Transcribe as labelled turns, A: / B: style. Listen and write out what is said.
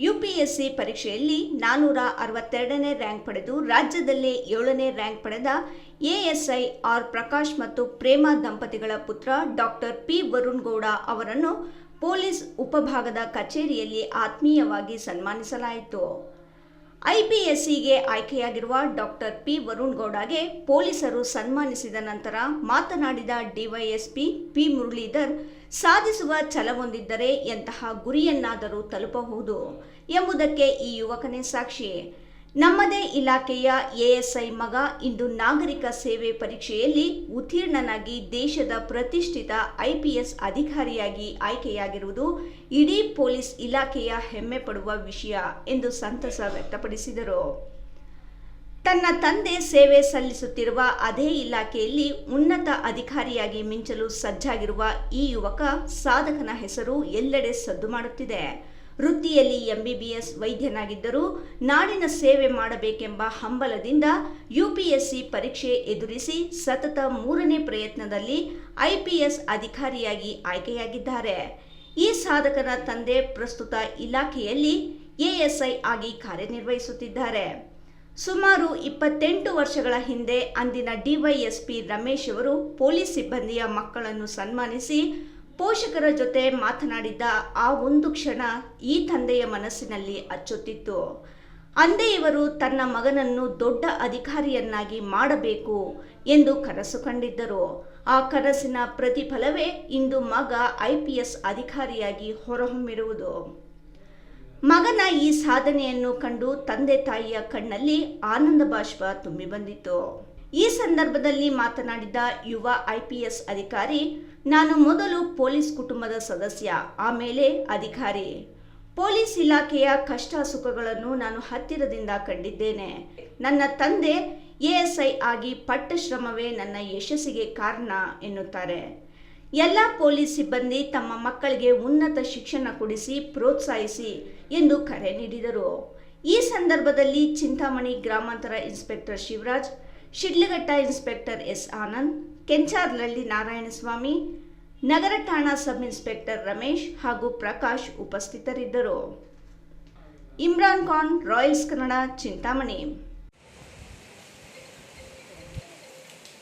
A: UPSC ಪರೀಕ್ಷೆಯಲ್ಲಿ 462ನೇ rank ಪಡೆದು ರಾಜ್ಯದಲ್ಲೇ 7ನೇ ರ್ಯಾಂಕ್ ಪಡೆದ ಎಎಸ್ಐ ಆರ್ ಪ್ರಕಾಶ್ ಮತ್ತು ಪ್ರೇಮಾ ದಂಪತಿಗಳ ಪುತ್ರ ಡಾಕ್ಟರ್ ಪಿ ವರುಣ್ ಗೌಡ ಅವರನ್ನು ಪೊಲೀಸ್ ಉಪಭಾಗದ ಕಚೇರಿಯಲ್ಲಿ ಆತ್ಮೀಯವಾಗಿ ಸನ್ಮಾನಿಸಲಾಯಿತು. ಐಪಿಎಸ್ಸಿಗೆ ಆಯ್ಕೆಯಾಗಿರುವ ಡಾಕ್ಟರ್ ಪಿ ವರುಣ್ ಗೌಡಗೆ ಪೊಲೀಸರು ಸನ್ಮಾನಿಸಿದ ನಂತರ ಮಾತನಾಡಿದ ಡಿವೈಎಸ್ಪಿ ಪಿ ಮುರಳೀಧರ್, ಸಾಧಿಸುವ ಛಲವೊಂದಿದ್ದರೆ ಎಂತಹ ಗುರಿಯನ್ನಾದರೂ ತಲುಪಬಹುದು ಎಂಬುದಕ್ಕೆ ಈ ಯುವಕನೇ ಸಾಕ್ಷಿ. ನಮ್ಮದೇ ಇಲಾಖೆಯ ಎಎಸ್ಐ ಮಗ ಇಂದು ನಾಗರಿಕ ಸೇವೆ ಪರೀಕ್ಷೆಯಲ್ಲಿ ಉತ್ತೀರ್ಣನಾಗಿ ದೇಶದ ಪ್ರತಿಷ್ಠಿತ ಐಪಿಎಸ್ ಅಧಿಕಾರಿಯಾಗಿ ಆಯ್ಕೆಯಾಗಿರುವುದು ಇಡೀ ಪೊಲೀಸ್ ಇಲಾಖೆಯ ಹೆಮ್ಮೆ ಪಡುವ ವಿಷಯ ಎಂದು ಸಂತಸ ವ್ಯಕ್ತಪಡಿಸಿದರು. ತನ್ನ ತಂದೆ ಸೇವೆ ಸಲ್ಲಿಸುತ್ತಿರುವ ಅದೇ ಇಲಾಖೆಯಲ್ಲಿ ಉನ್ನತ ಅಧಿಕಾರಿಯಾಗಿ ಮಿಂಚಲು ಸಜ್ಜಾಗಿರುವ ಈ ಯುವಕ ಸಾಧಕನ ಹೆಸರು ಎಲ್ಲೆಡೆ ಸದ್ದು ಮಾಡುತ್ತಿದೆ. ವೃತ್ತಿಯಲ್ಲಿ ಎಂಬಿಬಿಎಸ್ ವೈದ್ಯನಾಗಿದ್ದರೂ ನಾಡಿನ ಸೇವೆ ಮಾಡಬೇಕೆಂಬ ಹಂಬಲದಿಂದ ಯುಪಿಎಸ್ಸಿ ಪರೀಕ್ಷೆ ಎದುರಿಸಿ ಸತತ 3ನೇ ಪ್ರಯತ್ನದಲ್ಲಿ ಐಪಿಎಸ್ ಅಧಿಕಾರಿಯಾಗಿ ಆಯ್ಕೆಯಾಗಿದ್ದಾರೆ. ಈ ಸಾಧಕನ ತಂದೆ ಪ್ರಸ್ತುತ ಇಲಾಖೆಯಲ್ಲಿ ಎಎಸ್ಐ ಆಗಿ ಕಾರ್ಯನಿರ್ವಹಿಸುತ್ತಿದ್ದಾರೆ. ಸುಮಾರು 28 ವರ್ಷಗಳ ಹಿಂದೆ ಅಂದಿನ ಡಿವೈಎಸ್ಪಿ ರಮೇಶ್ ಅವರು ಪೊಲೀಸ್ ಸಿಬ್ಬಂದಿಯ ಮಕ್ಕಳನ್ನು ಸನ್ಮಾನಿಸಿ ಪೋಷಕರ ಜೊತೆ ಮಾತನಾಡಿದ್ದ ಆ ಒಂದು ಕ್ಷಣ ಈ ತಂದೆಯ ಮನಸ್ಸಿನಲ್ಲಿ ಅಚ್ಚೊತ್ತಿತ್ತು. ಅಂದೇ ಇವರು ತನ್ನ ಮಗನನ್ನು ದೊಡ್ಡ ಅಧಿಕಾರಿಯನ್ನಾಗಿ ಮಾಡಬೇಕು ಎಂದು ಕನಸು ಕಂಡಿದ್ದರು. ಆ ಕನಸಿನ ಪ್ರತಿಫಲವೇ ಇಂದು ಮಗ ಐಪಿಎಸ್ ಅಧಿಕಾರಿಯಾಗಿ ಹೊರಹೊಮ್ಮಿರುವುದು. ಮಗನ ಈ ಸಾಧನೆಯನ್ನು ಕಂಡು ತಂದೆ ತಾಯಿಯ ಕಣ್ಣಲ್ಲಿ ಆನಂದ ಬಾಷ್ಪ ತುಂಬಿ ಬಂದಿತ್ತು. ಈ ಸಂದರ್ಭದಲ್ಲಿ ಮಾತನಾಡಿದ ಯುವ ಐಪಿಎಸ್ ಅಧಿಕಾರಿ, ನಾನು ಮೊದಲು ಪೊಲೀಸ್ ಕುಟುಂಬದ ಸದಸ್ಯ, ಆಮೇಲೆ ಅಧಿಕಾರಿ. ಪೊಲೀಸ್ ಇಲಾಖೆಯ ಕಷ್ಟ ಸುಖಗಳನ್ನು ನಾನು ಹತ್ತಿರದಿಂದ ಕಂಡಿದ್ದೇನೆ. ನನ್ನ ತಂದೆ ಎಎಸ್ಐ ಆಗಿ ಪಟ್ಟ ಶ್ರಮವೇ ನನ್ನ ಯಶಸ್ಸಿಗೆ ಕಾರಣ ಎನ್ನುತ್ತಾರೆ. ಎಲ್ಲ ಪೊಲೀಸ್ ಸಿಬ್ಬಂದಿ ತಮ್ಮ ಮಕ್ಕಳಿಗೆ ಉನ್ನತ ಶಿಕ್ಷಣ ಕೊಡಿಸಿ ಪ್ರೋತ್ಸಾಹಿಸಿ ಎಂದು ಕರೆ ನೀಡಿದರು. ಈ ಸಂದರ್ಭದಲ್ಲಿ ಚಿಂತಾಮಣಿ ಗ್ರಾಮಾಂತರ inspector Shivraj, Shidlaghatta inspector S Anand, Kencharlahalli Narayanaswamy, ನಗರ ಠಾಣಾ ಸಬ್ ಇನ್ಸ್ಪೆಕ್ಟರ್ ರಮೇಶ್ ಹಾಗೂ ಪ್ರಕಾಶ್ ಉಪಸ್ಥಿತರಿದ್ದರು. ಇಮ್ರಾನ್ ಖಾನ್, ರಾಯಲ್ಸ್ ಕನ್ನಡ, ಚಿಂತಾಮಣಿ.